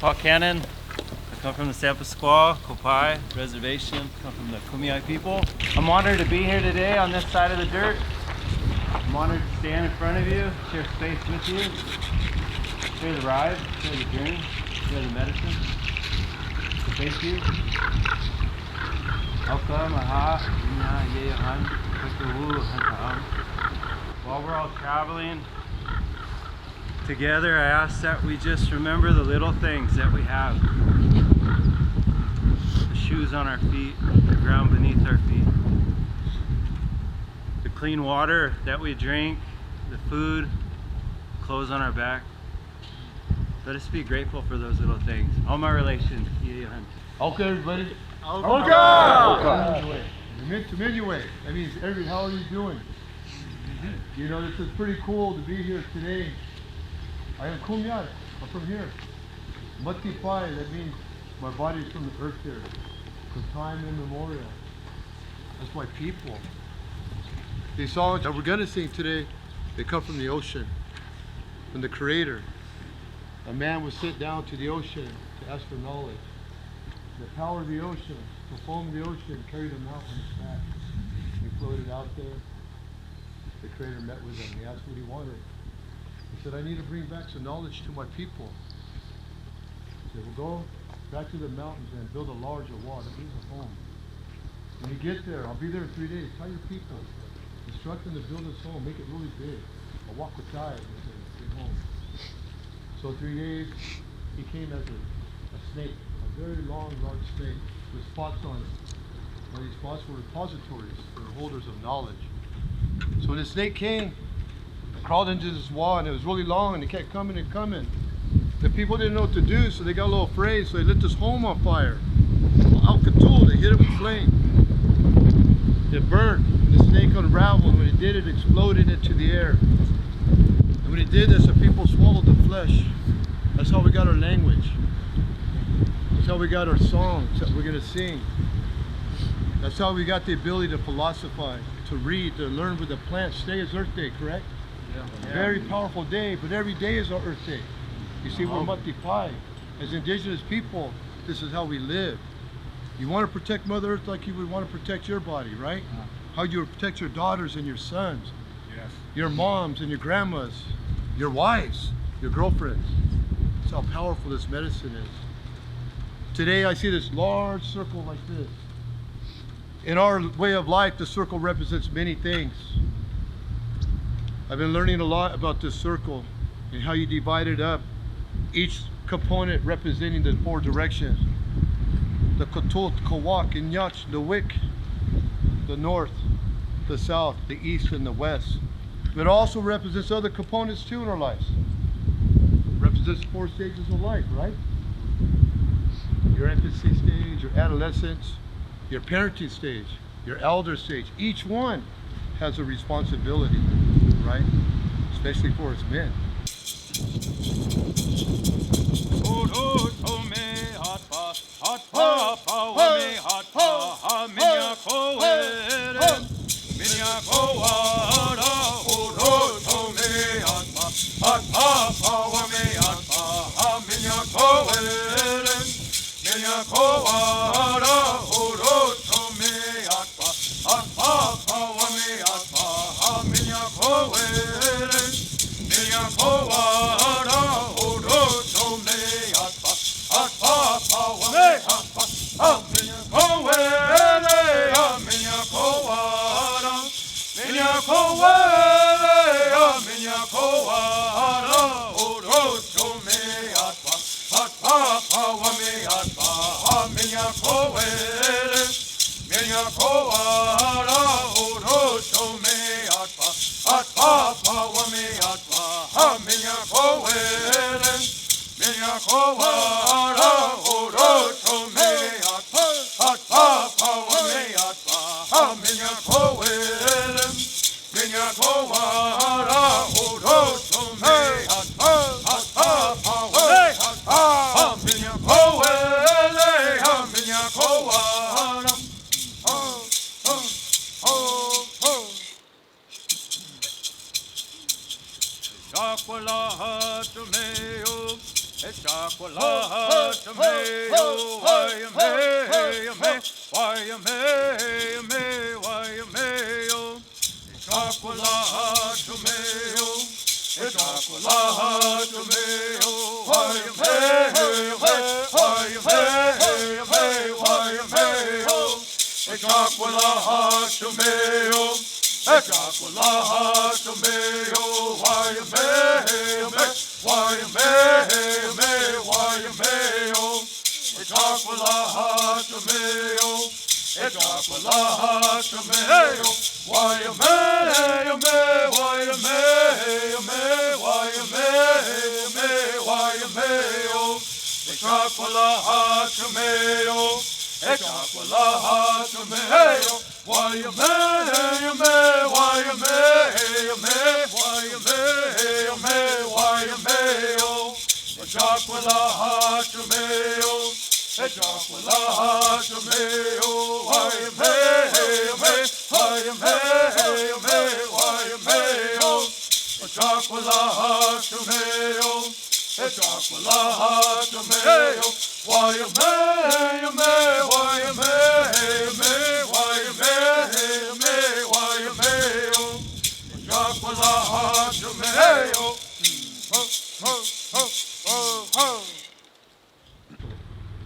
Paul Cannon. I come from the San Pasqual, Copai Reservation. Come from the Kumeyaay people. I'm honored to be here today on this side of the dirt. I'm honored to stand in front of you, share space with you, share the ride, share the journey, share the medicine. So thank you. While we're all traveling together, I ask that we just remember the little things that we have. The shoes on our feet, the ground beneath our feet, the clean water that we drink, the food, clothes on our back. Let us be grateful for those little things. All my relations. Okay, everybody. Okay. That means, how are you doing? You know, this is pretty cool to be here today. I am Kumeyaay. I'm from here. Matipai, that means my body's from the earth here. From time immemorial. That's my people. These songs that we're going to sing today, they come from the ocean, from the Creator. A man was sent down to the ocean to ask for knowledge. The power of the ocean, the foam of the ocean, carried him out on his back. He floated out there. The Creator met with him. He asked what he wanted. He said, I need to bring back some knowledge to my people. He said, well, go back to the mountains and build a larger wall. That means a home. When you get there, I'll be there in 3 days. Tell your people, instruct them to build this home, make it really big. A walk with God, he said, big home. So 3 days, he came as a snake, a very long, large snake with spots on it. And these spots were repositories for holders of knowledge. So when the snake came, crawled into this wall, and it was really long, and it kept coming and coming. The people didn't know what to do, so they got a little afraid, so they lit this home on fire. Al-Katul, they hit it with flame. It burned. The snake unraveled. When it did, it exploded into the air. And when it did this, the people swallowed the flesh. That's how we got our language. That's how we got our songs that we're going to sing. That's how we got the ability to philosophize, to read, to learn with the plants. Today is Earth Day, correct? Yeah. Very powerful day, but every day is our Earth Day. You see, we're Matipai. As indigenous people, this is how we live. You want to protect Mother Earth like you would want to protect your body, right? How you would protect your daughters and your sons, your moms and your grandmas, your wives, your girlfriends. That's how powerful this medicine is. Today I see this large circle like this. In our way of life, the circle represents many things. I've been learning a lot about this circle and how you divide it up. Each component representing the 4 directions. The Kotut, Kawak, Inyach, the Wick, the north, the south, the east, and the west. But it also represents other components too in our lives. It represents 4 stages of life, right? Your infancy stage, your adolescence, your parenting stage, your elder stage. Each one has a responsibility, right? Especially for us men. Minya ko ara uro to me atpa atpa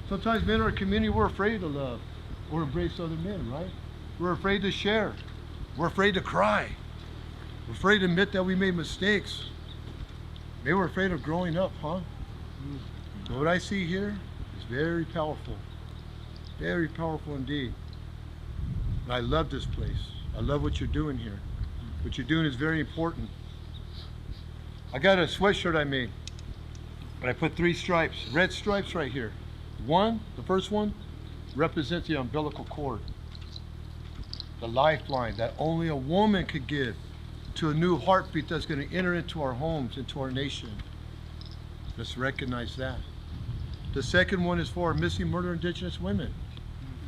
Sometimes men in our community, we're afraid to love or embrace other men, right? We're afraid to share. We're afraid to cry. We're afraid to admit that we made mistakes. Maybe we're afraid of growing up, huh? But what I see here is very powerful. Very powerful indeed. And I love this place. I love what you're doing here. What you're doing is very important. I got a sweatshirt I made, but I put 3 stripes, red stripes right here. One, the first one, represents the umbilical cord, the lifeline that only a woman could give to a new heartbeat that's going to enter into our homes, into our nation. Let's recognize that. The second one is for our missing, murdered Indigenous women.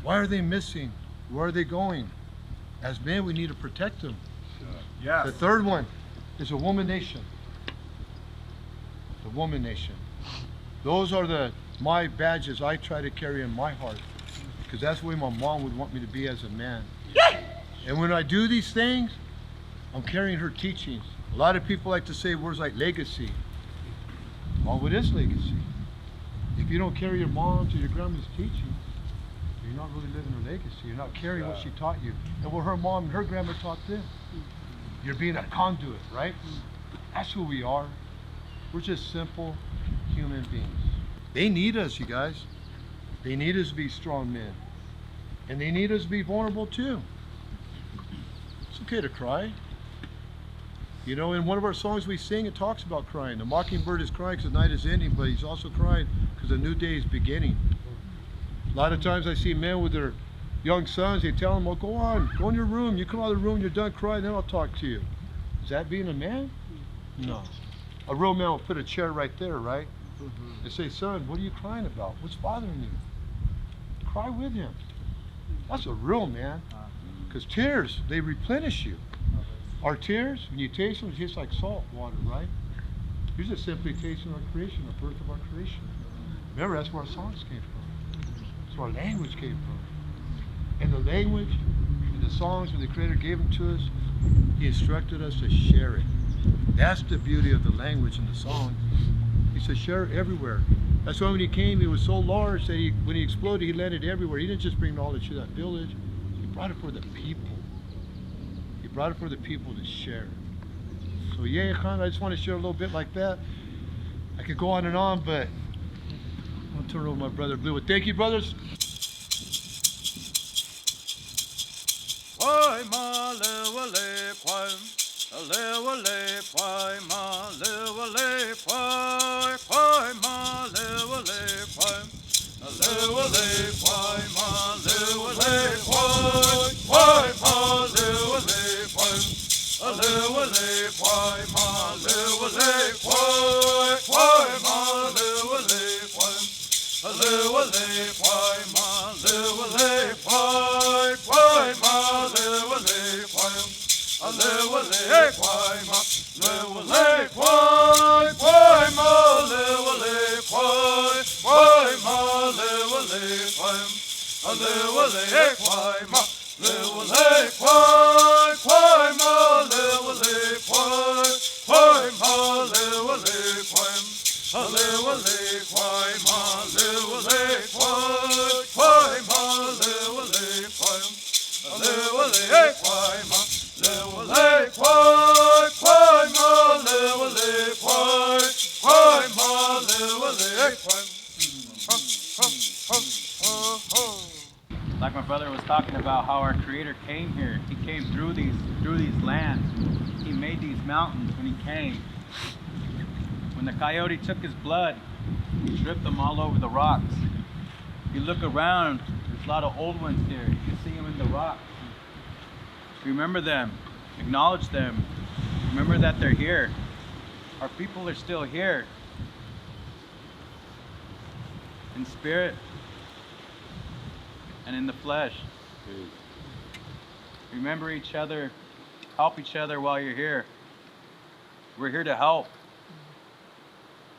Why are they missing? Where are they going? As men, we need to protect them. Yes. The third one is a woman nation. The woman nation. Those are my badges I try to carry in my heart, because that's the way my mom would want me to be as a man. And when I do these things, I'm carrying her teachings. A lot of people like to say words like legacy. Well, what is legacy? If you don't carry your mom's or your grandma's teachings, you're not really living her legacy. You're not carrying what she taught you and what her mom and her grandma taught them. You're being a conduit, right? That's who we are. We're just simple human beings. They need us, you guys. They need us to be strong men. And they need us to be vulnerable too. It's okay to cry. You know, in one of our songs we sing, it talks about crying. The mockingbird is crying because the night is ending, but he's also crying because a new day is beginning. A lot of times I see men with their young sons, they tell them, well, go on, go in your room. You come out of the room, you're done crying, then I'll talk to you. Is that being a man? No. A real man will put a chair right there, right? They say, son, what are you crying about? What's bothering you? Cry with him. That's a real man. Because tears, they replenish you. Our tears, when you taste them, it tastes like salt water, right? You're just simply tasting our creation, the birth of our creation. Remember, that's where our songs came from. That's where our language came from. And the language and the songs, when the Creator gave them to us, He instructed us to share it. That's the beauty of the language and the song. He said, share it everywhere. That's why when He came, He was so large that when He exploded, He landed everywhere. He didn't just bring knowledge to that village. He brought it for the people. He He brought it for the people to share. So yeah, Khan, I just want to share a little bit like that. I could go on and on, but I'll turn it over to my brother Blue. Well, thank you, brothers. Like my brother was talking about how our Creator came here. He came through these lands. He made these mountains when he came. When the coyote took his blood, he dripped them all over the rocks. If you look around, there's a lot of old ones here. You can see them in the rocks. Remember them. Acknowledge them. Remember that they're here. Our people are still here. In spirit and in the flesh. Remember each other. Help each other while you're here. We're here to help.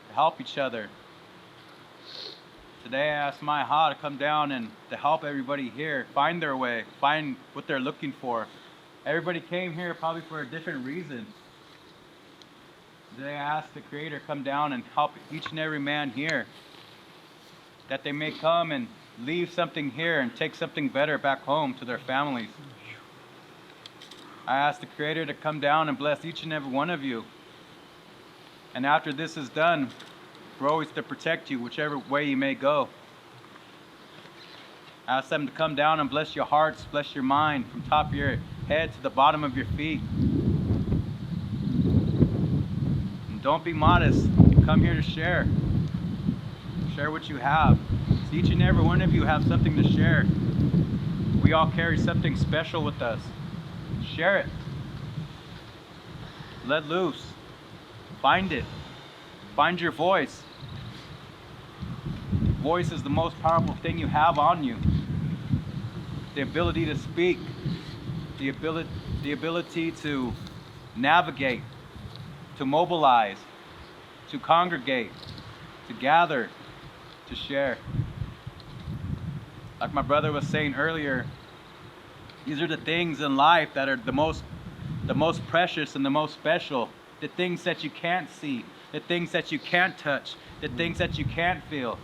To help each other. Today I asked my Ha to come down and to help everybody here find their way, find what they're looking for. Everybody came here probably for a different reason. Today I asked the Creator come down and help each and every man here, that they may come and leave something here and take something better back home to their families. I asked the Creator to come down and bless each and every one of you. And after this is done, we're always to protect you whichever way you may go. I ask them to come down and bless your hearts, bless your mind, from top of your head to the bottom of your feet. And don't be modest. Come here to share. Share what you have. So each and every one of you have something to share. We all carry something special with us. Share it. Let loose. Find it. Find your voice. Voice is the most powerful thing you have on you. The ability to speak. The ability to navigate. To mobilize. To congregate. To gather. To share. Like my brother was saying earlier, these are the things in life that are the most precious and the most special. The things that you can't see, the things that you can't touch, the things that you can't feel.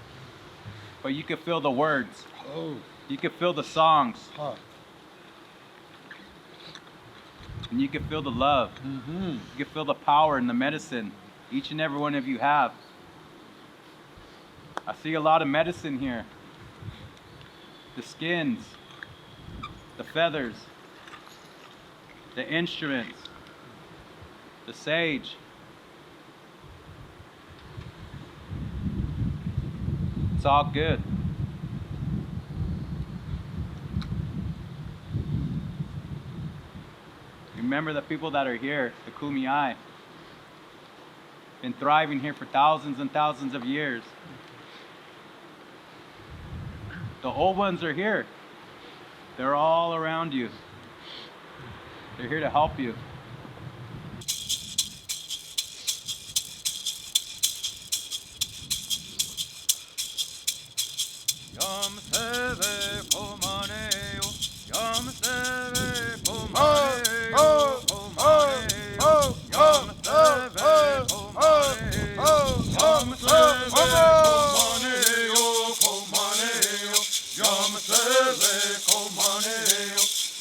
But you can feel the words. Oh. You can feel the songs. Huh. And you can feel the love. Mm-hmm. You can feel the power and the medicine each and every one of you have. I see a lot of medicine here. The skins, the feathers, the instruments, the sage. It's all good. Remember the people that are here, the Kumeyaay, been thriving here for thousands and thousands of years. The old ones are here. They're all around you. They're here to help you.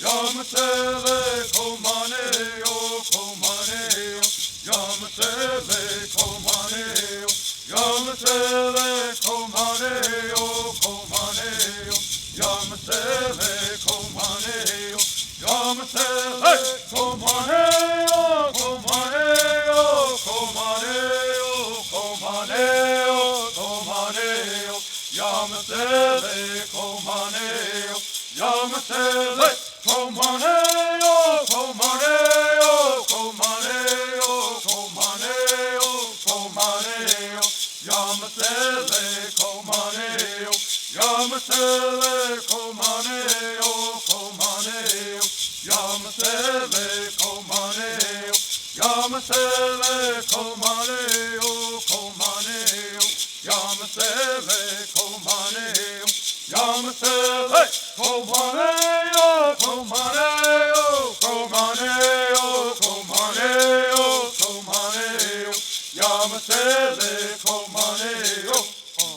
Yam Yamasele komaneo, komaneo, Yamasele komaneo, Yamasele komaneo, komaneo, Yamasele komaneo, Yamasele komaneo, komaneo, komaneo, komaneo, komaneo, Yamasele komaneo, Yamasele komaneo, komaneo, komaneo, komaneo, komaneo, Yamasele komaneo, Yamasele komaneo, komaneo, Yamasele komaneo, Yamasele komaneo, komaneo, Yamasele komaneo, Yamasele komaneo, komaneo, komaneo, komaneo, komaneo, Yamasele komaneo,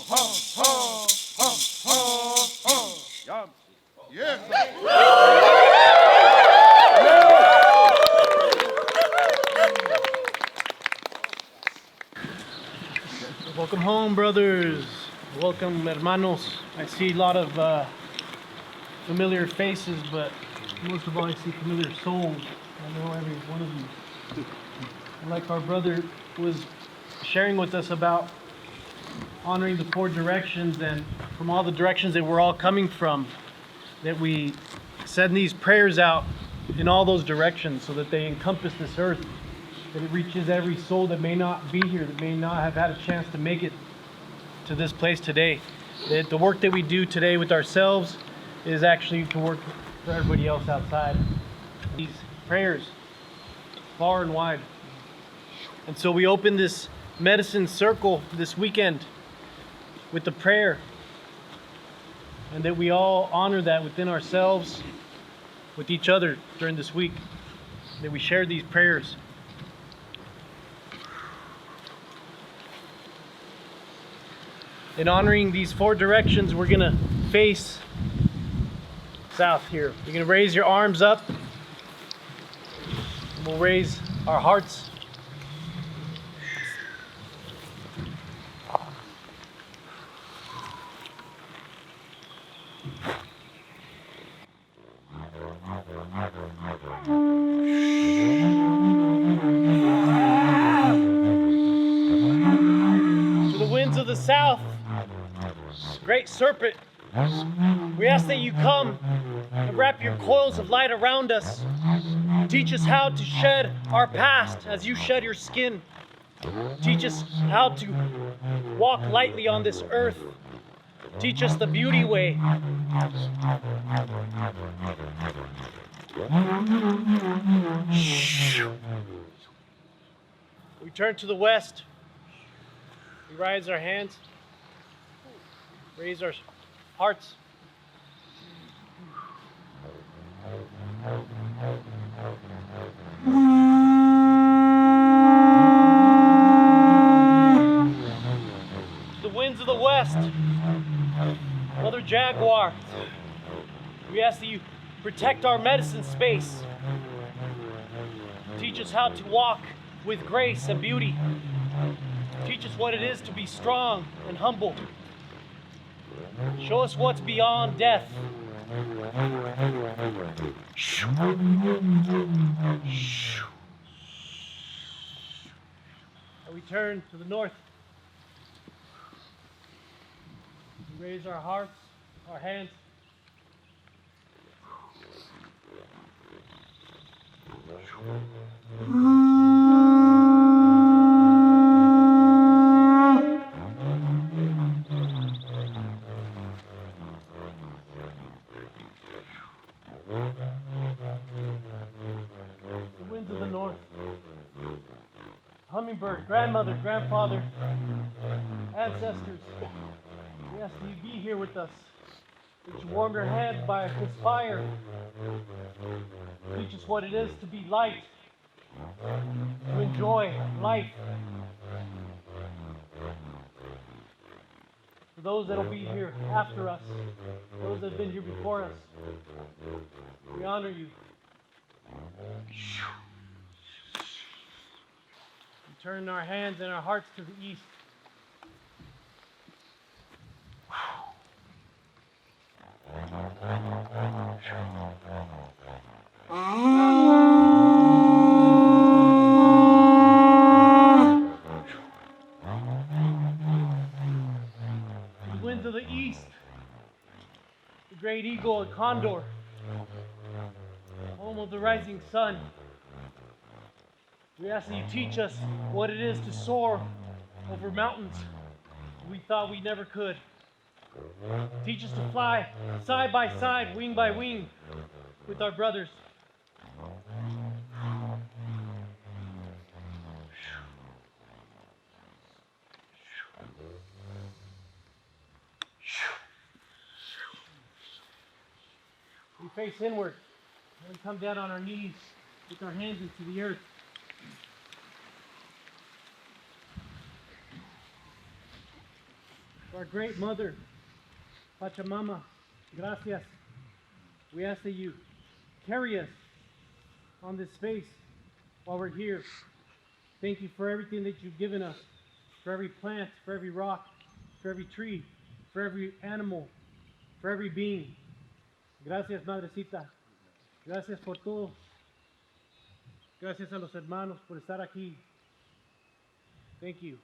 ha ha ha ha ha. Yeah. Welcome home, brothers. Welcome, hermanos. I see a lot of familiar faces, but most of all, I see familiar souls. I know every one of you. And like our brother was sharing with us about honoring the four directions, and from all the directions that we're all coming from, that we send these prayers out in all those directions so that they encompass this earth, that it reaches every soul that may not be here, that may not have had a chance to make it to this place today. That the work that we do today with ourselves is actually to work for everybody else outside. These prayers, far and wide. And so we open this medicine circle this weekend with the prayer, and that we all honor that within ourselves, with each other during this week, that we share these prayers. In honoring these four directions, we're going to face south here. You're going to raise your arms up. We'll raise our hearts. To the winds of the south, great serpent, we ask that you come and wrap your coils of light around us. Teach us how to shed our past as you shed your skin. Teach us how to walk lightly on this earth. Teach us the beauty way. We turn to the west. We raise our hands. Raise our hearts. The winds of the west. Mother Jaguar. We ask that you protect our medicine space. Teach us how to walk with grace and beauty. Teach us what it is to be strong and humble. Show us what's beyond death. And we turn to the north. We raise our hearts, our hands. The winds of the north. Hummingbird, grandmother, grandfather, ancestors. We ask that you be here with us. That you warm your hands by this fire. Teach us what it is to be light, to enjoy life. for those that'll be here after us, those that have been here before us. We honor you. We turn our hands and our hearts to the east. The winds of the east, the great eagle and condor, home of the rising sun. We ask that you teach us what it is to soar over mountains we thought we never could. Teach us to fly side by side, wing by wing, with our brothers. We face inward, and we come down on our knees with our hands into the earth. Our great mother, Pachamama, gracias. We ask that you carry us on this space while we're here. Thank you for everything that you've given us, for every plant, for every rock, for every tree, for every animal, for every being. Gracias, Madrecita. Gracias por todo. Gracias a los hermanos por estar aquí. Thank you.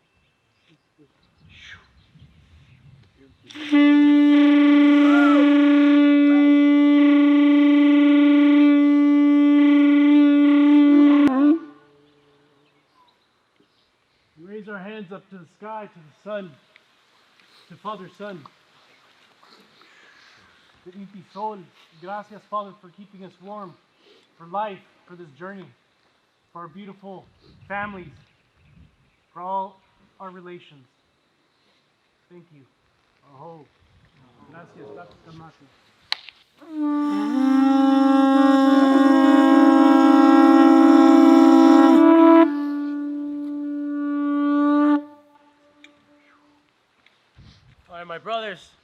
We raise our hands up to the sky, to the sun, to Father Sun, to Inti Sol. Gracias, Father, for keeping us warm, for life, for this journey, for our beautiful families, for all our relations. Thank you. Oh, gracias, Tata Kamasi. All right, my brothers.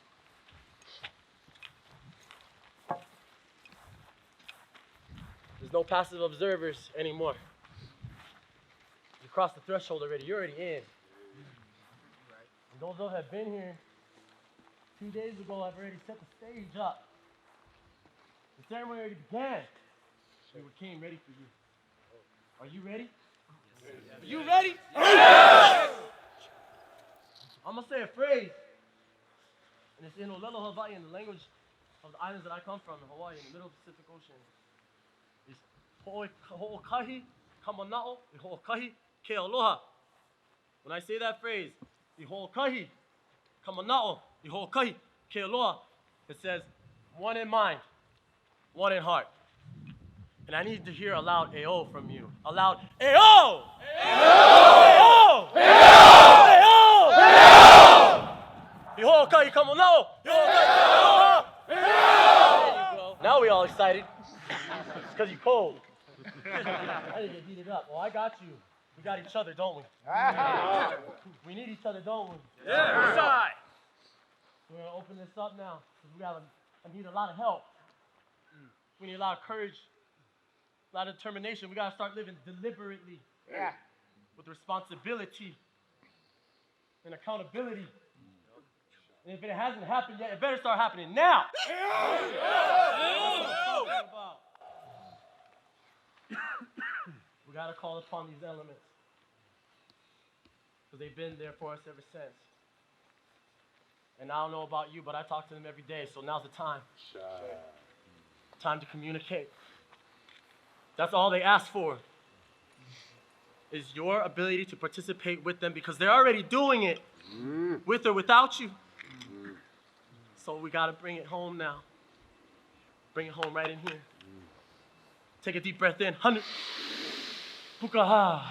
There's no passive observers anymore. You crossed the threshold already. You're already in. And those that have been here 2 days ago, I've already set the stage up. The ceremony already began. We came ready for you. Are you ready? Are you ready? Yes! I'm going to say a phrase. And it's in Olelo, Hawaii, in the language of the islands that I come from, in Hawaii, in the middle of the Pacific Ocean. It's ho'okahi kamana'o, i ho'okahi ke aloha. When I say that phrase, i ho'okahi kamana'o, i ho'okahi ke aloha, it says, one in mind, one in heart. And I need to hear a loud AO from you. A loud AO! AO! AO! AO! Now we all excited. It's because you're cold. I didn't get heated up. Well, I got you. We got each other, don't we? We need each other, don't we? Yeah. Side. We're going to open this up now. Because I need a lot of help. We need a lot of courage, a lot of determination. We got to start living deliberately. Yeah. With responsibility and accountability. And if it hasn't happened yet, it better start happening now. We got to call upon these elements. Because they've been there for us ever since. And I don't know about you, but I talk to them every day, so now's the time. Time to communicate. That's all they ask for. Is your ability to participate with them, because they're already doing it, with or without you. So we gotta bring it home now. Bring it home right in here. Take a deep breath in. 100. Pukaha.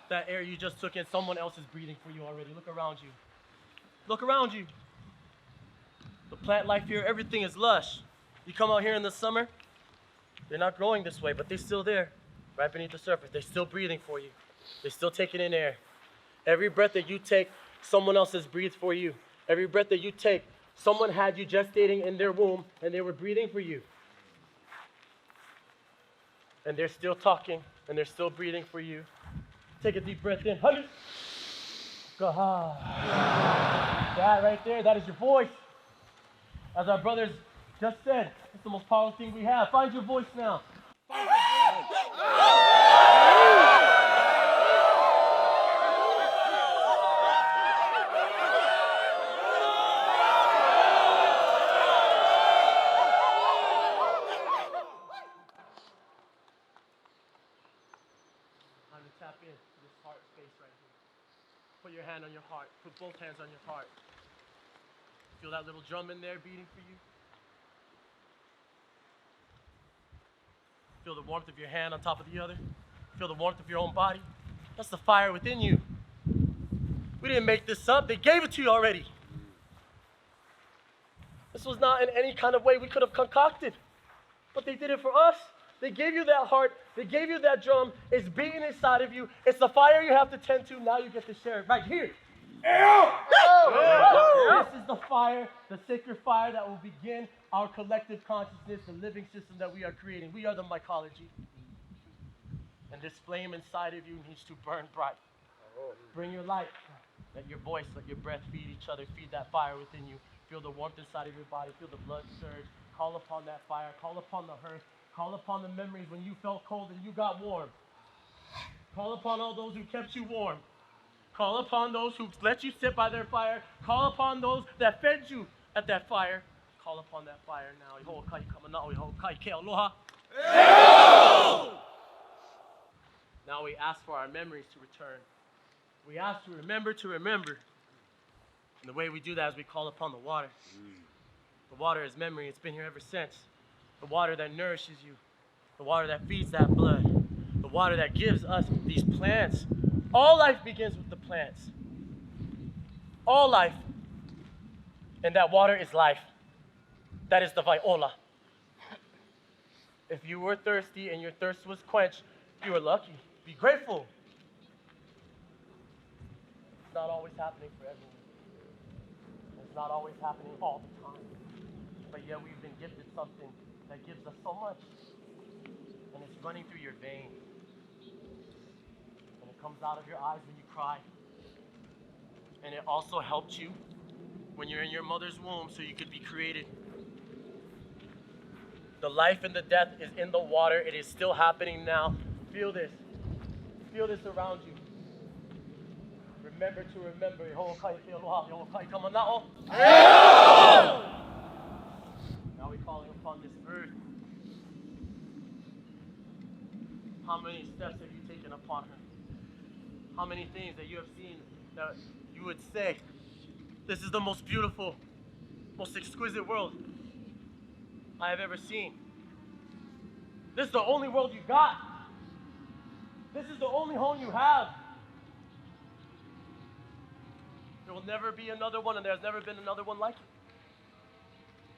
That air you just took in, someone else is breathing for you already. Look around you. Look around you. The plant life here, everything is lush. You come out here in the summer, they're not growing this way, but they're still there, right beneath the surface. They're still breathing for you. They're still taking in air. Every breath that you take someone else has breathed for you. Every breath that you take, someone had you gestating in their womb and they were breathing for you. And they're still talking and they're still breathing for you. Take a deep breath in. That right there, that is your voice. As our brothers just said, it's the most powerful thing we have. Find your voice now. Find your voice. Time to tap in to this heart space right here. Put your hand on your heart. Put both hands on your heart. Feel that little drum in there beating for you. Feel the warmth of your hand on top of the other. Feel the warmth of your own body. That's the fire within you. We didn't make this up. They gave it to you already. This was not in any kind of way we could have concocted. But they did it for us. They gave you that heart. They gave you that drum. It's beating inside of you. It's the fire you have to tend to. Now you get to share it right here. This is the fire, the sacred fire that will begin our collective consciousness, the living system that we are creating. We are the mycology. And this flame inside of you needs to burn bright. Bring your light. Let your voice, let your breath feed each other. Feed that fire within you. Feel the warmth inside of your body. Feel the blood surge. Call upon that fire. Call upon the hearth. Call upon the memories when you felt cold and you got warm. Call upon all those who kept you warm. Call upon those who let you sit by their fire. Call upon those that fed you at that fire. Call upon that fire now. Now we ask for our memories to return. We ask to remember. And the way we do that is we call upon the water. The water is memory. It's been here ever since. The water that nourishes you. The water that feeds that blood. The water that gives us these plants. All life begins with the plants. All life. And that water is life. That is the viola. If you were thirsty and your thirst was quenched, you were lucky. Be grateful. It's not always happening for everyone. It's not always happening all the time. But yet we've been gifted something that gives us so much. And it's running through your veins. And it comes out of your eyes when you cry. And it also helped you when you're in your mother's womb so you could be created. The life and the death is in the water. It is still happening now. Feel this. Feel this around you. Remember to remember. Now we're calling upon this earth. How many steps have you taken upon her? How many things that you have seen that you would say, this is the most beautiful, most exquisite world I have ever seen. This is the only world you got. This is the only home you have. There will never be another one, and there's never been another one like it.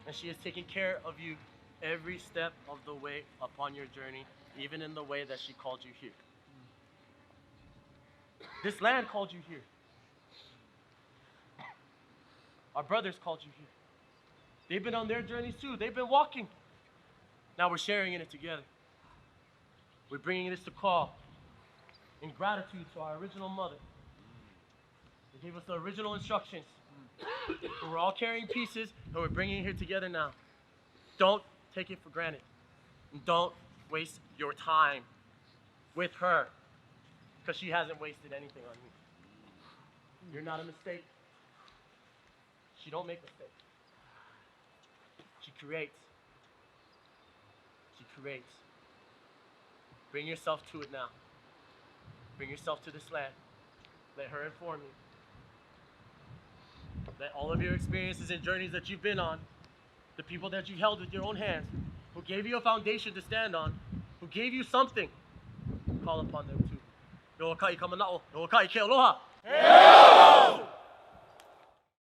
And she is taking care of you every step of the way upon your journey, even in the way that she called you here. This land called you here. Our brothers called you here. They've been on their journeys too. They've been walking. Now we're sharing in it together. We're bringing this to call in gratitude to our original mother. They gave us the original instructions. So we're all carrying pieces, and we're bringing it here together now. Don't take it for granted. And don't waste your time with her, because she hasn't wasted anything on you. You're not a mistake. She don't make mistakes. She creates. She creates. Bring yourself to it now. Bring yourself to this land. Let her inform you. Let all of your experiences and journeys that you've been on, the people that you held with your own hands, who gave you a foundation to stand on, who gave you something, call upon them too.